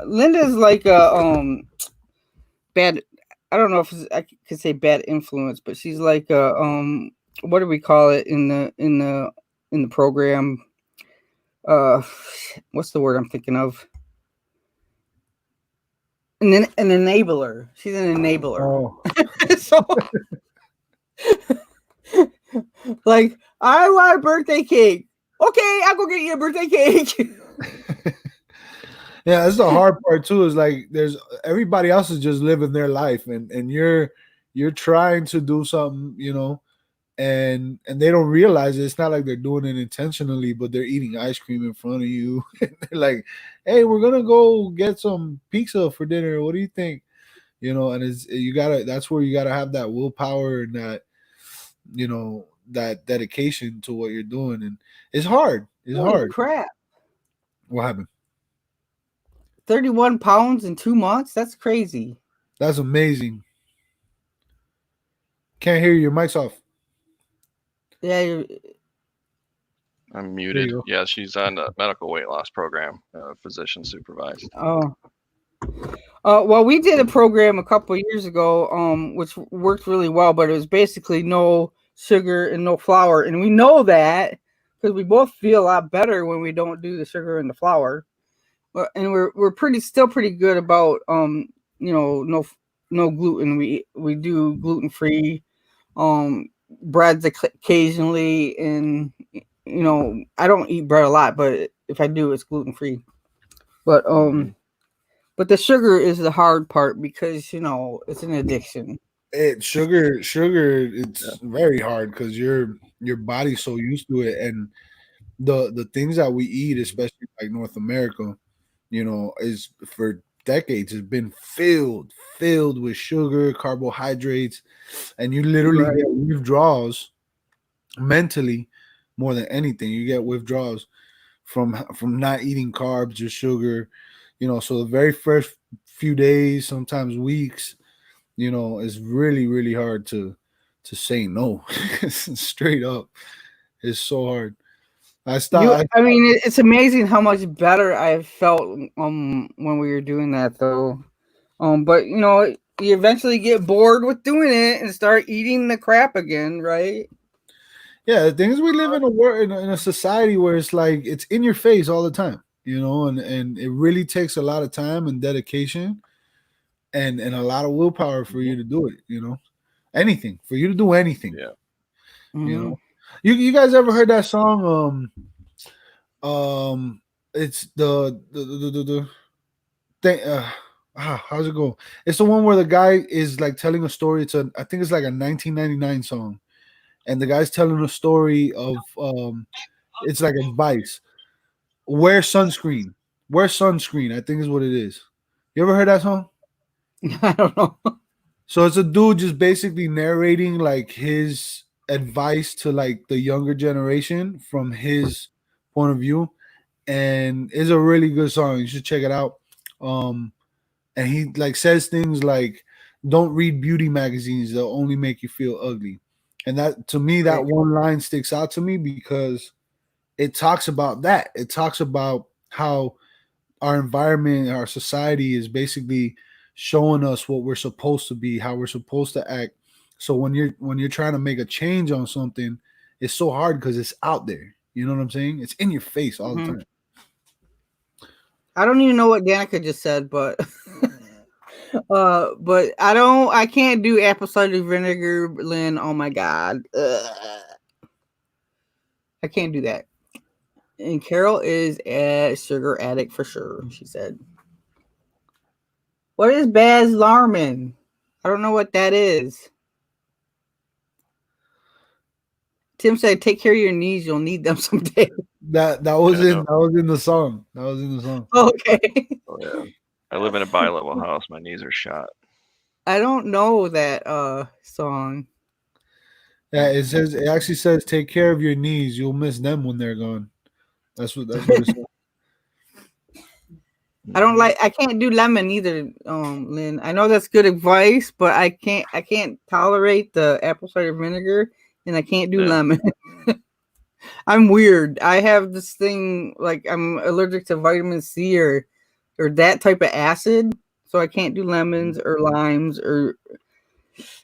Linda's like a bad. I don't know if I could say bad influence, but she's like a what do we call it in the program? What's the word I'm thinking of? An enabler. She's an enabler. Oh, So, like, I want a birthday cake. Okay, I'll go get you a birthday cake. yeah, that's the hard part too. Is like there's everybody else is just living their life, and you're trying to do something, and they don't realize it. It's not like they're doing it intentionally, but they're eating ice cream in front of you. They're like, "Hey, we're gonna go get some pizza for dinner. What do you think?" And that's where you gotta have that willpower and that that dedication to what you're doing, and it's hard. It's Holy hard. crap. What happened? 31 pounds in 2 months? That's crazy. That's amazing. Can't hear you. Your mic's off. Yeah, I'm muted. Yeah, she's on a medical weight loss program, physician supervised. Oh. Well, we did a program a couple of years ago, which worked really well, but it was basically no sugar and no flour, and we know that because we both feel a lot better when we don't do the sugar and the flour. And we're still pretty good about no gluten. We do gluten free, breads occasionally, and I don't eat bread a lot, but if I do, it's gluten free. But But the sugar is the hard part because it's an addiction. Sugar, it's very hard because your body's so used to it, and the things that we eat, especially like North America, is for decades has been filled with sugar, carbohydrates, and you literally get withdrawals mentally more than anything. You get withdrawals from not eating carbs or sugar. So the very first few days, sometimes weeks, is really, really hard to say no. Straight up. It's so hard. It's amazing how much better I felt when we were doing that though. But you eventually get bored with doing it and start eating the crap again, right? Yeah, the thing is, we live in a world, in a society where it's like it's in your face all the time, and it really takes a lot of time and dedication and a lot of willpower for you to do it, anything, for you to do anything. Yeah. Mm-hmm. You guys ever heard that song? It's the thing. How's it go? It's the one where the guy is like telling a story. I think it's like a 1999 song, and the guy's telling a story of it's like advice. Wear sunscreen. Wear sunscreen, I think is what it is. You ever heard that song? I don't know. So it's a dude just basically narrating like his advice to like the younger generation from his point of view, and it's a really good song. You should check it out. And he like says things like, "Don't read beauty magazines; they'll only make you feel ugly." And that, to me, that one line sticks out to me because it talks about that. It talks about how our environment, our society is basically showing us what we're supposed to be, how we're supposed to act, So when you're trying to make a change on something, it's so hard because it's out there. You know what I'm saying? It's in your face all the time. I don't even know what Danica just said, but but I can't do apple cider vinegar, Lynn. Oh my god. I can't do that. And Carol is a sugar addict for sure, she said. What is Baz Luhrmann? I don't know what that is. Tim said, "Take care of your knees. You'll need them someday." That was in the song. That was in the song. Okay. Oh, yeah. I live in a bi-level house. My knees are shot. I don't know that song. Yeah, it actually says take care of your knees. You'll miss them when they're gone. That's what it says. I can't do lemon either, Lynn. I know that's good advice, but I can't tolerate the apple cider vinegar, and I can't do lemon. I'm weird. I have this thing, like I'm allergic to vitamin C or that type of acid, so I can't do lemons or limes, or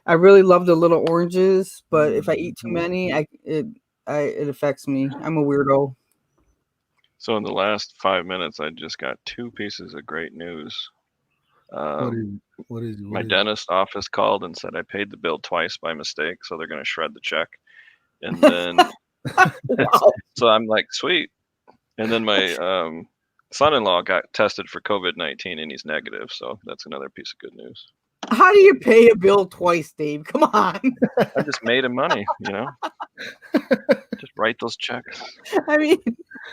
I really love the little oranges, but if I eat too many, it affects me. I'm a weirdo. So in the last 5 minutes, I just got 2 pieces of great news. What is it? My dentist office called and said I paid the bill twice by mistake, so they're going to shred the check. And then, Wow. so I'm like, sweet. And then my son-in-law got tested for COVID-19 and he's negative, so that's another piece of good news. How do you pay a bill twice, Dave? Come on. I just made him money, you know. Just write those checks. I mean,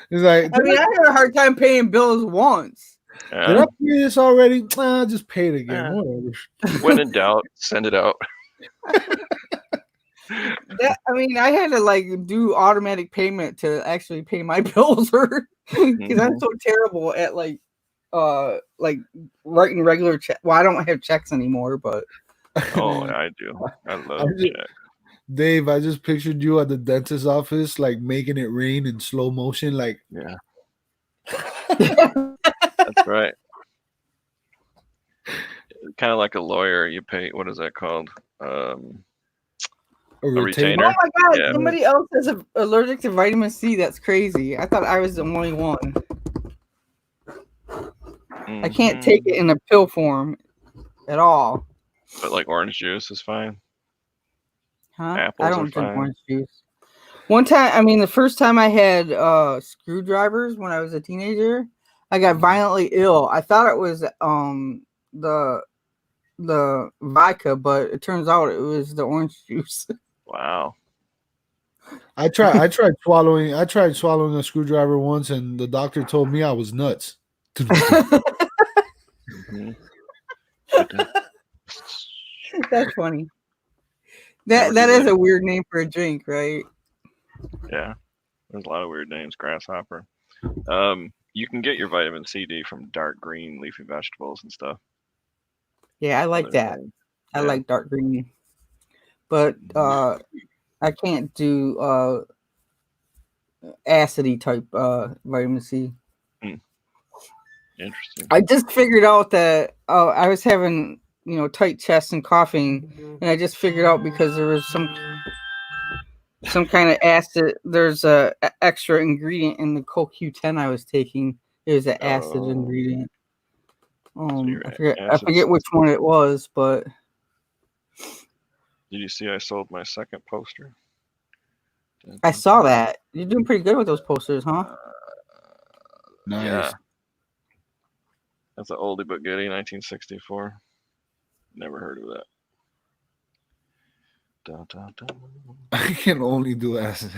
it's like, I have a hard time paying bills once. Did I pay this already? Nah, just pay it again. Whatever. When in doubt, send it out. I had to like do automatic payment to actually pay my bills, because I'm so terrible at like writing regular check. Well, I don't have checks anymore, but oh, I do. I love checks. Dave, I just pictured you at the dentist's office, like making it rain in slow motion, like yeah. That's right. Kind of like a lawyer, you pay. What is that called? A retainer. Oh my god! Yeah. Somebody else is allergic to vitamin C. That's crazy. I thought I was the only one. I can't take it in a pill form at all. But like orange juice is fine. Huh? Apples I don't drink fine. orange juice. One time, the first time I had screwdrivers when I was a teenager, I got violently ill. I thought it was the vodka, but it turns out it was the orange juice. Wow. I tried swallowing a screwdriver once, and the doctor told me I was nuts. That's funny. That is a weird name for a drink, right? Yeah, there's a lot of weird names. Grasshopper. You can get your vitamin C from dark green leafy vegetables and stuff. Yeah, I like that. I like dark green, but I can't do acidy type vitamin C. Interesting. I just figured out that I was having tight chest and coughing, and I just figured out because there was some kind of acid. There's a extra ingredient in the CoQ10 I was taking. It was an acid ingredient. I forget which one it was, but did you see I sold my second poster? I saw that. You're doing pretty good with those posters, huh? Nice. Yeah. That's an oldie but goodie, 1964. Never heard of that. Dun, dun, dun. I can only do acid.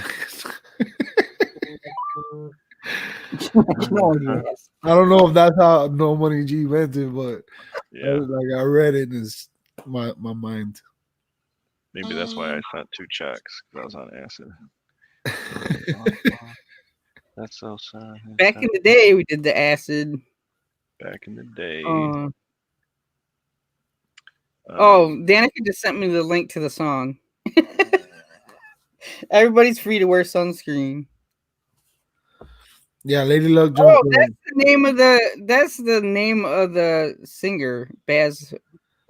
I don't know if that's how No Money G meant it, but yeah, like I read it in my mind. Maybe that's why I sent 2 checks, because I was on acid. That's so sad. Back in the day, we did the acid. Back in the day. Danica just sent me the link to the song. Everybody's free to wear sunscreen. Yeah, Lady Luck jumped. Oh, that's the name of the singer, Baz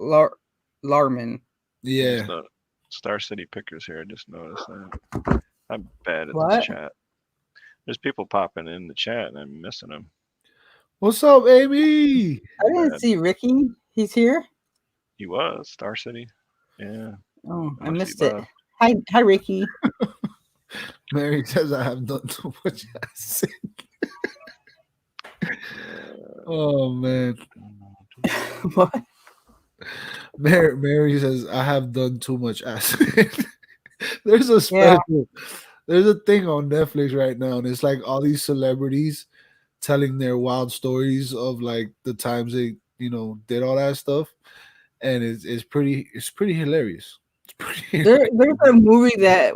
Luhrmann. Yeah. Star City Pickers here. I just noticed that. I'm bad at this What? chat. There's people popping in the chat and I'm missing them. What's up, Amy? I didn't Bad. see Ricky. He's here. He was Star City. Yeah. Oh, I Unless he missed it. left. Hi, Ricky. Mary says I have done too much acid. Oh man. What? Mary says I have done too much acid. There's a special there's a thing on Netflix right now, and it's like all these celebrities telling their wild stories of like the times they, did all that stuff. And it's pretty hilarious. It's pretty There's a movie that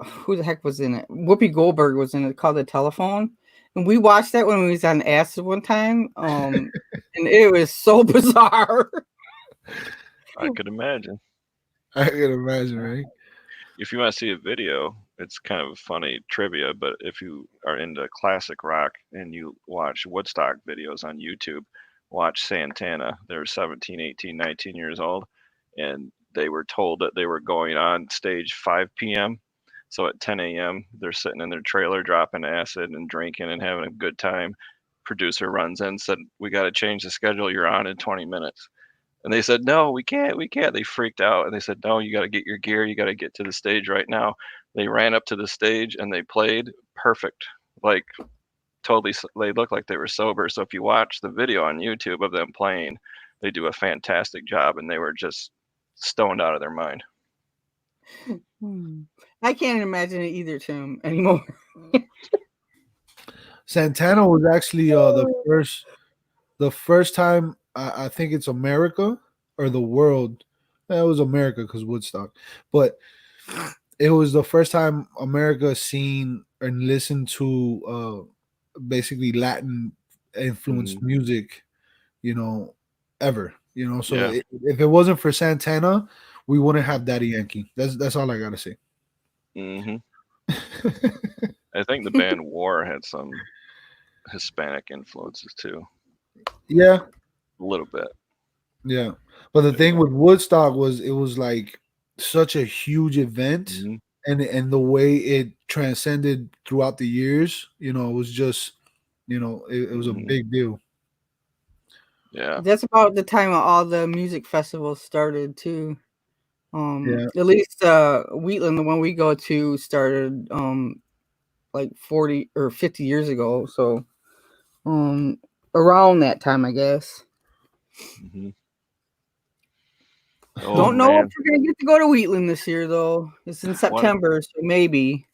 who the heck was in it? Whoopi Goldberg was in it, called The Telephone. And we watched that when we was on acid one time. And it was so bizarre. I could imagine. I can imagine, right? If you want to see a video, it's kind of funny trivia, but if you are into classic rock and you watch Woodstock videos on YouTube, watch Santana. They're 17, 18, 19 years old, and they were told that they were going on stage 5 p.m. So at 10 a.m., they're sitting in their trailer dropping acid and drinking and having a good time. Producer runs in and said, "We got to change the schedule. You're on in 20 minutes." And they said, "No, we can't. They freaked out. And they said, "No, you got to get your gear. You got to get to the stage right now." They ran up to the stage and they played perfect. Like, totally, they looked like they were sober. So if you watch the video on YouTube of them playing, they do a fantastic job. And they were just stoned out of their mind. I can't imagine it either, Tim, anymore. Santana was actually the first time I think it's America or the world. It was America because Woodstock, but it was the first time America seen and listened to basically Latin influenced music, ever. So Yeah. if it wasn't for Santana, we wouldn't have Daddy Yankee. That's all I gotta say. hmm I think the band War had some Hispanic influences too, Yeah, a little bit. yeah. But the thing with Woodstock was it was like such a huge event, hmm and the way it transcended throughout the years, it was just, it was a Mhm. big deal. Yeah. That's about the time all the music festivals started too. Yeah. At least Wheatland, the one we go to, started like 40 or 50 years ago. So around that time, I guess. hmm Don't Oh know if man, we're gonna get to go to Wheatland this year though. It's in September, so maybe.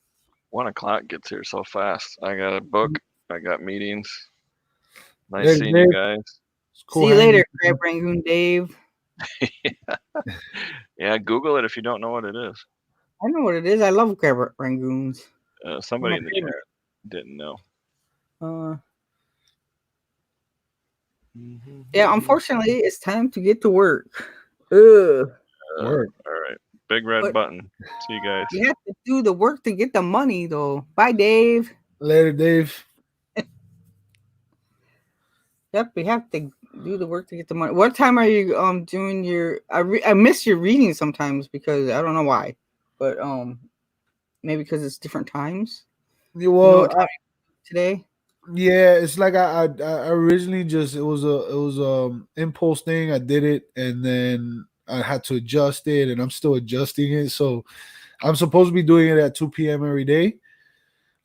1 o'clock gets here so fast. I got a book. I got meetings. Nice Hey, seeing you Dave, guys. it's cool See you hanging later, with Crab you. Rangoon Dave. Yeah, Google it if you don't know what it is. I know what it is. I love Crab Rangoons. Somebody my in the favorite. chat didn't know. Yeah, unfortunately, it's time to get to work. Ugh. Word. All right. Big red But- button. See you guys. You have to do the work to get the money, though. Bye, Dave. Later, Dave. Yep, we have to do the work to get the money. What time are you doing your? I miss your reading sometimes because I don't know why, but maybe because it's different times. Yeah, You know well, what time today? yeah, it's like I originally just it was impulse thing. I did it and then I had to adjust it, and I'm still adjusting it. So I'm supposed to be doing it at 2 p.m. every day.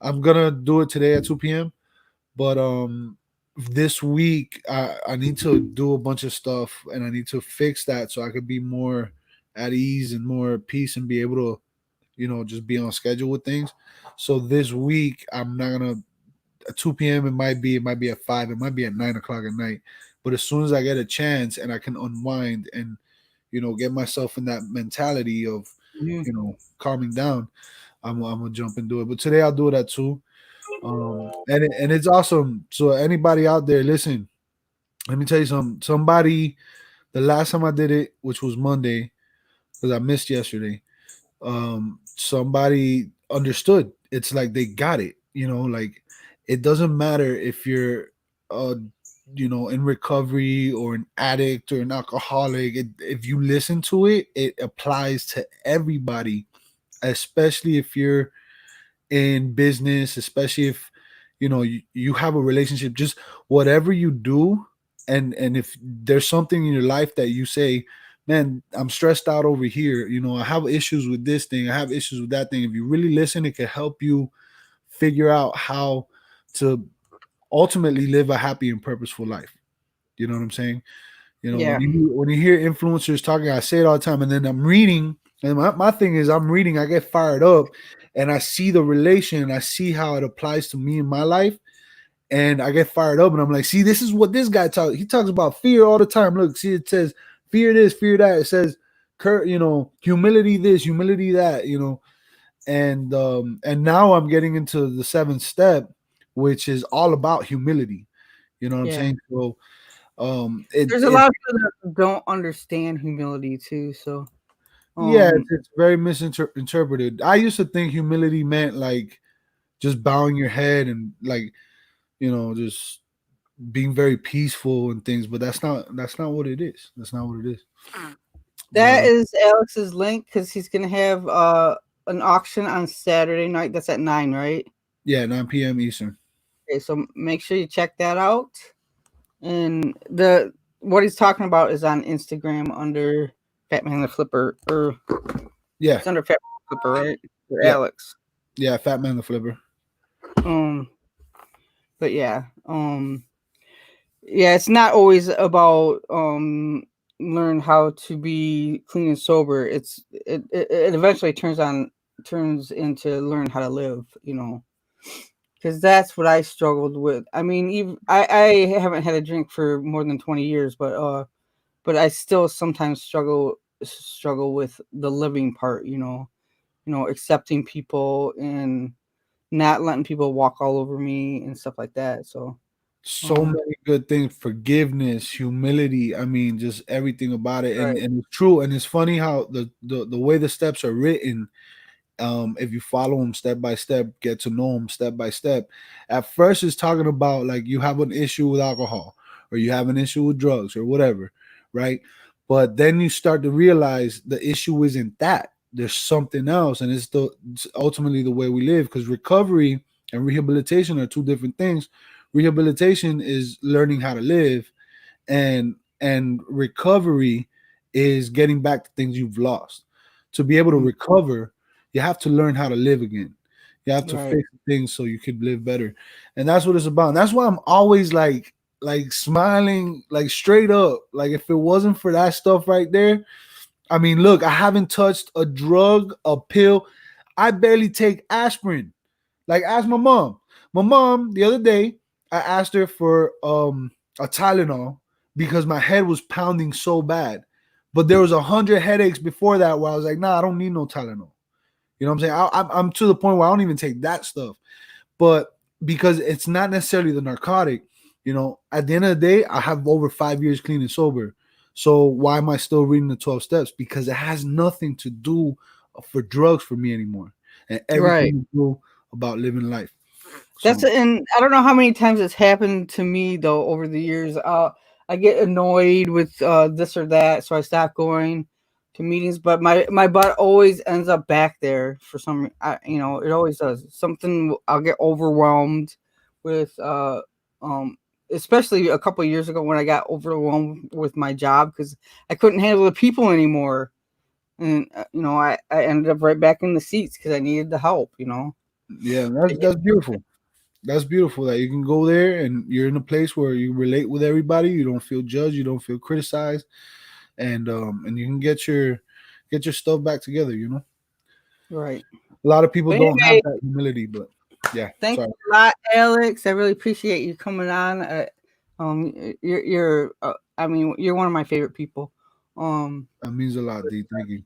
I'm gonna do it today at 2 p.m. But this week I need to do a bunch of stuff, and I need to fix that so I could be more at ease and more at peace and be able to, just be on schedule with things. So this week I'm not gonna at 2 p.m. It might be at 5, it might be at 9 o'clock at night. But as soon as I get a chance and I can unwind and get myself in that mentality of calming down, I'm gonna jump and do it. But today I'll do it at 2. And it's awesome. So anybody out there, listen, let me tell you something. Somebody, the last time I did it, which was Monday, because I missed yesterday, somebody understood. It's like they got it. Like it doesn't matter if you're a in recovery or an addict or an alcoholic, if you listen to it, it applies to everybody, especially if you're in business, especially if you have a relationship, just whatever you do. And if there's something in your life that you say, man, I'm stressed out over here, I have issues with this thing, I have issues with that thing. If you really listen, it can help you figure out how to ultimately live a happy and purposeful life. You know what I'm saying? Yeah. When you hear influencers talking, I say it all the time, and then I'm reading, and my thing is I'm reading, I get fired up, and I see the relation, I see how it applies to me in my life, and I get fired up, and I'm like, see, this is what this guy talks. He talks about fear all the time. Look, see, it says fear this, fear that. It says, humility this, humility that. And now I'm getting into the 7th step, which is all about humility. You know what I'm Yeah. saying? So, There's a lot of people that don't understand humility too. So, yeah, it's very misinterpreted. I used to think humility meant like just bowing your head and like, just being very peaceful and things, but that's not what it is. That's not what it is. that But is Alex's link because he's gonna have an auction on Saturday night. That's at 9, right? yeah, 9 p.m. Eastern. Okay, so make sure you check that out. And what he's talking about is on Instagram under Fatman the Flipper, or Yeah, it's under Fatman the Flipper, right? Or yeah, Alex. yeah. Fatman the Flipper. But yeah, yeah, it's not always about learn how to be clean and sober. It eventually turns into learn how to live, because that's what I struggled with. I mean, even I haven't had a drink for more than 20 years, but I still sometimes struggle with the living part, accepting people and not letting people walk all over me and stuff like that. So So many good things: forgiveness, humility. I mean, just everything about it, and right, and it's true. And it's funny how the way the steps are written. If you follow them step by step, get to know them step by step. At first, it's talking about like you have an issue with alcohol or you have an issue with drugs or whatever, right? But then you start to realize the issue isn't that. There's something else, and it's ultimately the way we live. Because recovery and rehabilitation are two different things. Rehabilitation is learning how to live, and recovery is getting back to things you've lost. To be able to recover, you have to learn how to live again. You have to right. fix things so you could live better. And that's what it's about. And that's why I'm always like smiling, like straight up. Like if it wasn't for that stuff right there, I mean, look, I haven't touched a drug, a pill. I barely take aspirin. Like ask my mom. My mom the other day, I asked her for a Tylenol because my head was pounding so bad. But there was 100 headaches before that where I was like, nah, I don't need no Tylenol. You know what I'm saying? I'm to the point where I don't even take that stuff. But because it's not necessarily the narcotic, at the end of the day, I have over 5 years clean and sober. So why am I still reading the 12 steps? Because it has nothing to do for drugs for me anymore. And Right. everything to do about living life. That's So and I don't know how many times it's happened to me though over the years. I get annoyed with this or that, so I stop going to meetings. But my butt always ends up back there for some. It always does. Something I'll get overwhelmed with. Um, Especially a couple of years ago when I got overwhelmed with my job because I couldn't handle the people anymore, and I ended up right back in the seats because I needed the help. yeah, that's beautiful. That's beautiful that you can go there and you're in a place where you relate with everybody. You don't feel judged. You don't feel criticized, and you can get your stuff back together. Right. A lot of people But don't have anyway, that humility, but yeah, thank sorry. you a lot, Alex. I really appreciate you coming on. I mean, you're one of my favorite people. That means a lot, D. Thank you.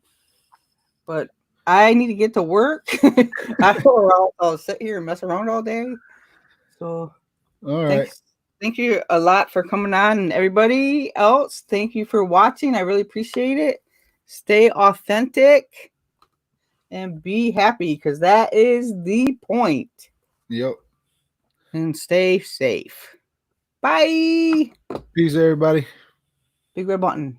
But I need to get to work. I'll sit here and mess around all day. So All right. thank you a lot for coming on, and everybody else, thank you for watching. I really appreciate it. Stay authentic and be happy because that is the point. Yep. And stay safe. Bye. Peace, everybody. Big red button.